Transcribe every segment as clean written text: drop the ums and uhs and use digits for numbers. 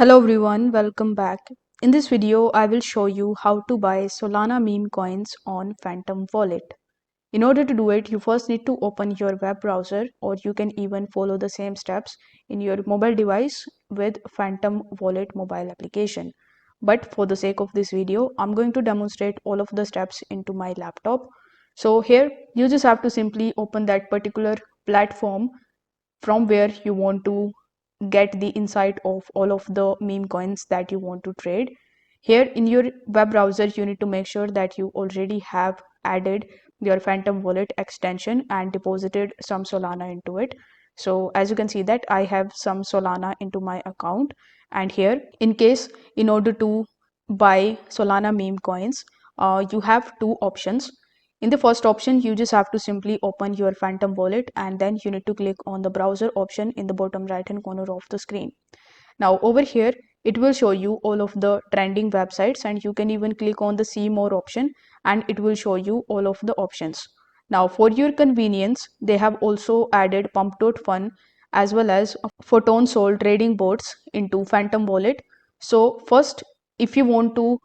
Hello everyone, welcome back. In this video, I will show you how to buy Solana meme coins on Phantom Wallet. In order to do it, you first need to open your web browser, or you can even follow the same steps in your mobile device with Phantom Wallet mobile application. But for the sake of this video, I'm going to demonstrate all of the steps into my laptop. So here, you just have to simply open that particular platform from where you want to get the insight of all of the meme coins that you want to trade. Here in your web browser, you need to make sure that you already have added your Phantom Wallet extension and deposited some Solana into it. So as you can see that I have some Solana into my account, and here in order to buy Solana meme coins, you have two options. In the first option, you just have to simply open your Phantom Wallet, and then you need to click on the browser option in the bottom right hand corner of the screen. Now over here, it will show you all of the trending websites, and you can even click on the see more option and it will show you all of the options. Now for your convenience, they have also added pump.fun as well as photon sol trading bots into Phantom Wallet. So first, if you want to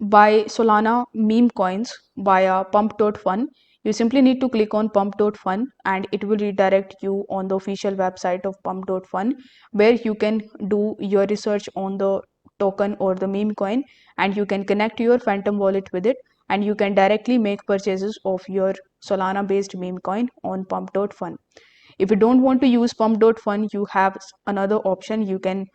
buy Solana meme coins via pump.fun, you simply need to click on pump.fun and it will redirect you on the official website of pump.fun, where you can do your research on the token or the meme coin, and you can connect your Phantom Wallet with it, and you can directly make purchases of your Solana based meme coin on pump.fun. If you don't want to use pump.fun, you have another option. You can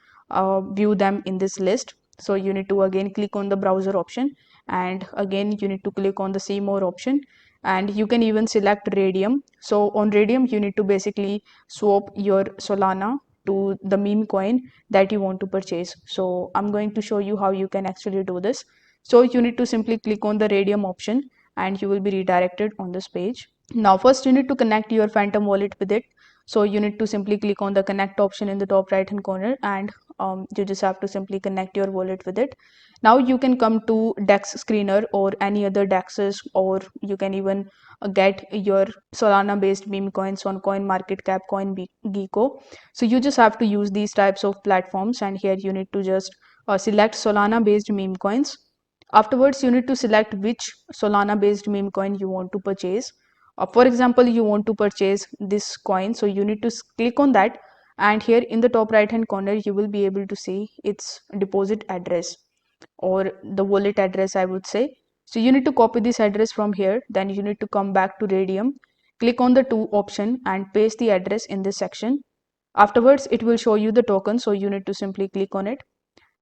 view them in this list. So you need to again click on the browser option, and again you need to click on the see more option, and you can even select Radium. So on Radium, you need to basically swap your Solana to the meme coin that you want to purchase. So I'm going to show you how you can actually do this. So you need to simply click on the Radium option and you will be redirected on this page. Now first you need to connect your Phantom Wallet with it. So you need to simply click on the connect option in the top right hand corner, and you just have to simply connect your wallet with it. Now you can come to DEX screener or any other DEXs, or you can even get your Solana based meme coins on CoinMarketCap, CoinGecko. So you just have to use these types of platforms, and here you need to just select Solana based meme coins. Afterwards, you need to select which Solana based meme coin you want to purchase. For example, you want to purchase this coin, so you need to click on that, and here in the top right hand corner you will be able to see its deposit address, or the wallet address, I would say. So you need to copy this address from here, then you need to come back to Radium, click on the to option and paste the address in this section. Afterwards, it will show you the token, so you need to simply click on it.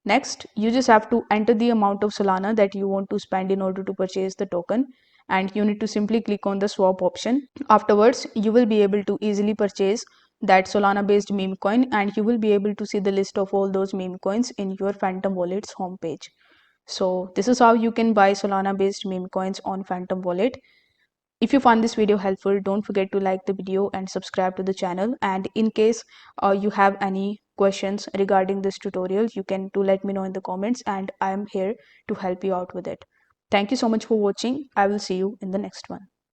Next, you just have to enter the amount of Solana that you want to spend in order to purchase the token, and you need to simply click on the swap option. Afterwards, you will be able to easily purchase that Solana based meme coin, and you will be able to see the list of all those meme coins in your Phantom Wallet's homepage. So this is how you can buy Solana based meme coins on Phantom Wallet. If you found this video helpful, don't forget to like the video and subscribe to the channel. And in case you have any questions regarding this tutorial, you can let me know in the comments, and I am here to help you out with it. Thank you so much for watching. I will see you in the next one.